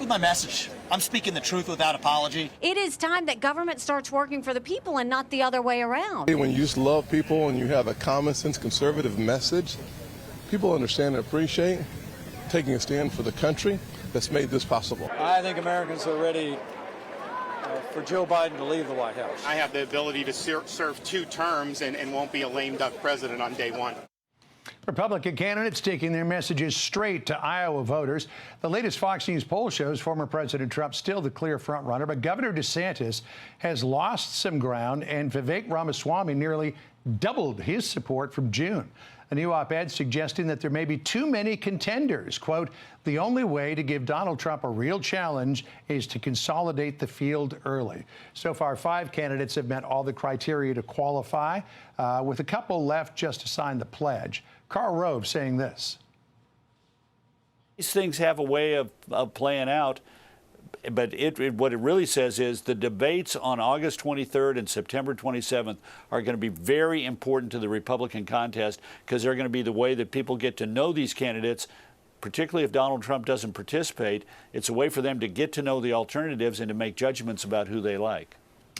with my message. I'm speaking the truth without apology. It is time that government starts working for the people and not the other way around. When you just love people and you have a common sense conservative message, people understand and appreciate taking a stand for the country that's made this possible. I think Americans are ready for Joe Biden to leave the White House. I have the ability to serve 2 terms and won't be a lame duck president on day 1. Republican candidates taking their messages straight to Iowa voters. The latest Fox News poll shows former President Trump still the clear frontrunner, but Governor DeSantis has lost some ground, and Vivek Ramaswamy nearly doubled his support from June. A new op-ed suggesting that there may be too many contenders. Quote, the only way to give Donald Trump a real challenge is to consolidate the field early. So far, 5 candidates have met all the criteria to qualify, with a couple left just to sign the pledge. Karl Rove saying this. These things have a way of playing out. But what it really says is the debates on August 23rd and September 27th are going to be very important to the Republican contest, because they're going to be the way that people get to know these candidates, particularly if Donald Trump doesn't participate. It's a way for them to get to know the alternatives and to make judgments about who they like.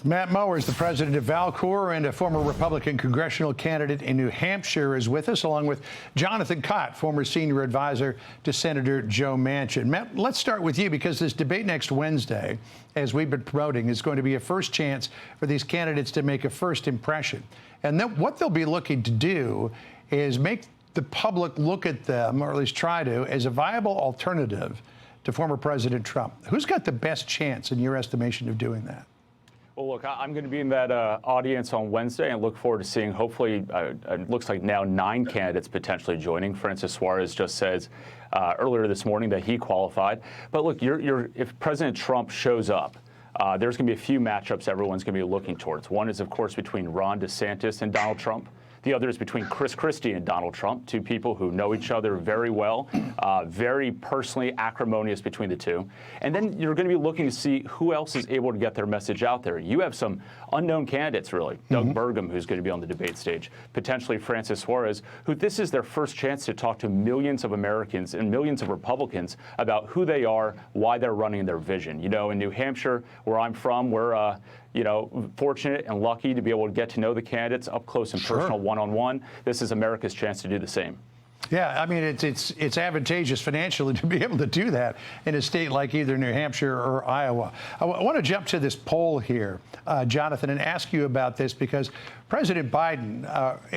Matt Mowers, the president of Valcour and a former Republican congressional candidate in New Hampshire, is with us, along with Jonathan Kott, former senior advisor to Senator Joe Manchin. Matt, let's start with you, because this debate next Wednesday, as we've been promoting, is going to be a first chance for these candidates to make a first impression. And then what they'll be looking to do is make the public look at them, or at least try to, as a viable alternative to former President Trump. Who's got the best chance, in your estimation, of doing that? Well, look, I'm going to be in that audience on Wednesday and look forward to seeing, hopefully, it looks like now 9 candidates potentially joining. Francis Suarez just says earlier this morning that he qualified. But look, if President Trump shows up, there's going to be a few matchups everyone's going to be looking towards. One is, of course, between Ron DeSantis and Donald Trump. The other is between Chris Christie and Donald Trump, 2 people who know each other very well, very personally acrimonious between the two. And then you're going to be looking to see who else is able to get their message out there. You have some unknown candidates, really. Doug Burgum, who's going to be on the debate stage, potentially Francis Suarez, who this is their first chance to talk to millions of Americans and millions of Republicans about who they are, why they're running, their vision. You know, in New Hampshire, where I'm from, we're fortunate and lucky to be able to get to know the candidates up close and personal, one-on-one. This is America's chance to do the same. Yeah, I mean, it's advantageous financially to be able to do that in a state like either New Hampshire or Iowa. I want to jump to this poll here, Jonathan, and ask you about this, because President Biden,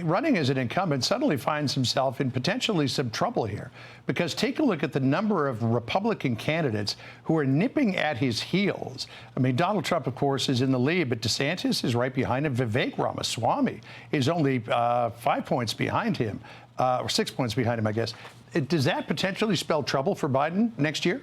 running as an incumbent, suddenly finds himself in potentially some trouble here. Because take a look at the number of Republican candidates who are nipping at his heels. I mean, Donald Trump, of course, is in the lead, but DeSantis is right behind him. Vivek Ramaswamy is only 5 points behind him. Or 6 points behind him, I guess. Does that potentially spell trouble for Biden next year?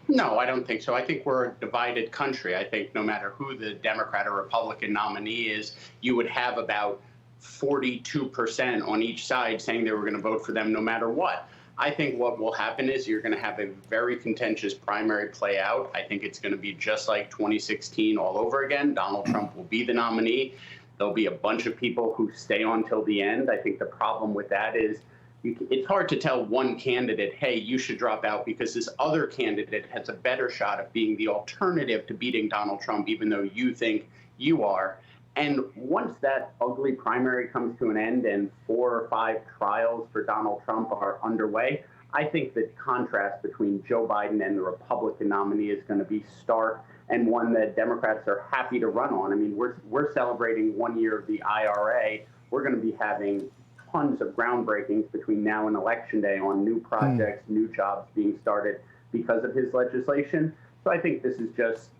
No, I don't think so. I think we're a divided country. I think no matter who the Democrat or Republican nominee is, you would have about 42% on each side saying they were going to vote for them no matter what. I think what will happen is you're going to have a very contentious primary play out. I think it's going to be just like 2016 all over again. Donald Trump will be the nominee. There'll be a bunch of people who stay on till the end. I think the problem with that is it's hard to tell one candidate, hey, you should drop out because this other candidate has a better shot of being the alternative to beating Donald Trump, even though you think you are. And once that ugly primary comes to an end and 4 or 5 trials for Donald Trump are underway, I think the contrast between Joe Biden and the Republican nominee is going to be stark, and one that Democrats are happy to run on. I mean, we're celebrating 1 year of the IRA. We're going to be having tons of groundbreakings between now and Election Day on new projects, new jobs being started because of his legislation. So I think this is just,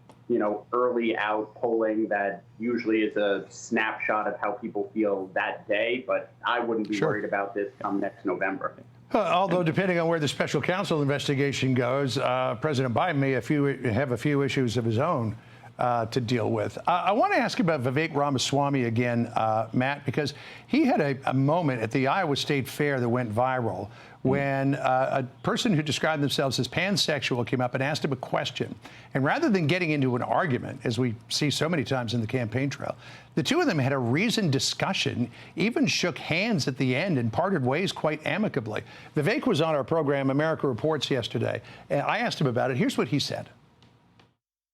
early out polling that usually is a snapshot of how people feel that day, but I wouldn't be worried about this come next November. Although, depending on where the special counsel investigation goes, President Biden may have a few issues of his own to deal with. I want to ask you about Vivek Ramaswamy again, Matt, because he had a moment at the Iowa State Fair that went viral when a person who described themselves as pansexual came up and asked him a question. And rather than getting into an argument, as we see so many times in the campaign trail, the two of them had a reasoned discussion, even shook hands at the end and parted ways quite amicably. Vivek was on our program, America Reports, yesterday, and I asked him about it. Here's what he said.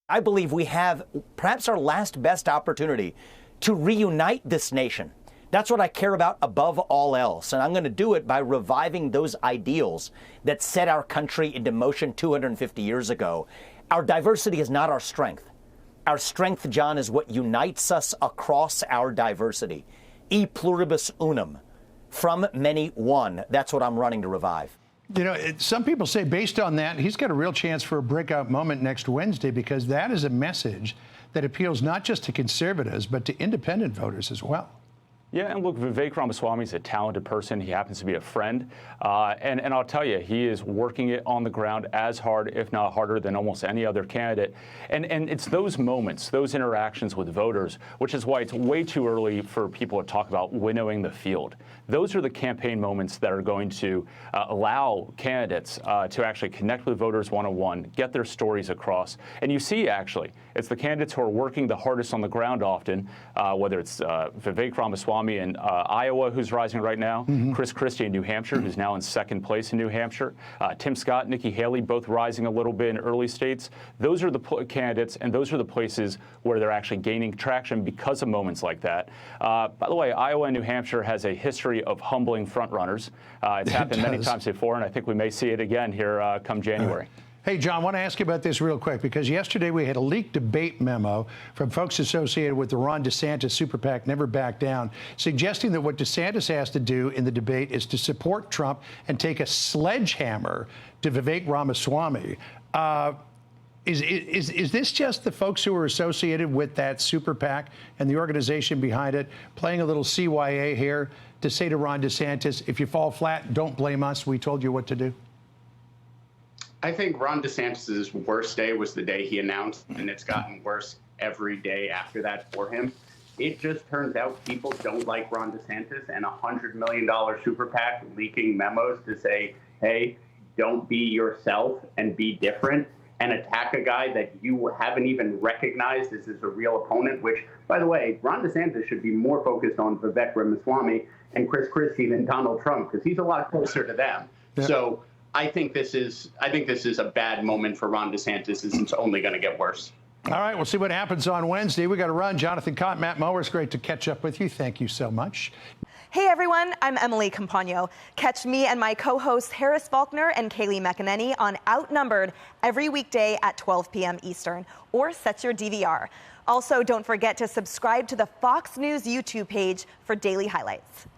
I believe we have perhaps our last best opportunity to reunite this nation. That's what I care about above all else. And I'm going to do it by reviving those ideals that set our country into motion 250 years ago. Our diversity is not our strength. Our strength, John, is what unites us across our diversity. E pluribus unum. From many, one. That's what I'm running to revive. You know, some people say based on that, he's got a real chance for a breakout moment next Wednesday, because that is a message that appeals not just to conservatives, but to independent voters as well. Yeah, and look, Vivek Ramaswamy is a talented person. He happens to be a friend. And I'll tell you, he is working it on the ground as hard, if not harder, than almost any other candidate. And it's those moments, those interactions with voters, which is why it's way too early for people to talk about winnowing the field. Those are the campaign moments that are going to allow candidates to actually connect with voters one-on-one, get their stories across. And you see, actually, it's the candidates who are working the hardest on the ground often, whether it's Vivek Ramaswamy in Iowa, who's rising right now, Chris Christie in New Hampshire, who's now in second place in New Hampshire, Tim Scott, Nikki Haley, both rising a little bit in early states. Those are the candidates, and those are the places where they're actually gaining traction because of moments like that. By the way, Iowa and New Hampshire has a history of humbling frontrunners. It's happened many times before, and I think we may see it again here come January. Hey, John, I want to ask you about this real quick, because yesterday we had a leaked debate memo from folks associated with the Ron DeSantis super PAC Never Back Down, suggesting that what DeSantis has to do in the debate is to support Trump and take a sledgehammer to Vivek Ramaswamy. Is this just the folks who are associated with that super PAC and the organization behind it playing a little CYA here to say to Ron DeSantis, if you fall flat, don't blame us, we told you what to do? I think Ron DeSantis' worst day was the day he announced, and it's gotten worse every day after that for him. It just turns out people don't like Ron DeSantis, and $100 million super PAC leaking memos to say, hey, don't be yourself and be different, and attack a guy that you haven't even recognized as a real opponent, which, by the way, Ron DeSantis should be more focused on Vivek Ramaswamy and Chris Christie than Donald Trump, because he's a lot closer to them. Yeah. So I think this is a bad moment for Ron DeSantis, and it's only going to get worse. All right, we'll see what happens on Wednesday. We got to run. Jonathan Kott, Matt Mowers, great to catch up with you. Thank you so much. Hey everyone, I'm Emily Campagno. Catch me and my co-hosts Harris Faulkner and Kaylee McEnany on Outnumbered every weekday at 12 p.m. Eastern, or set your DVR. Also, don't forget to subscribe to the Fox News YouTube page for daily highlights.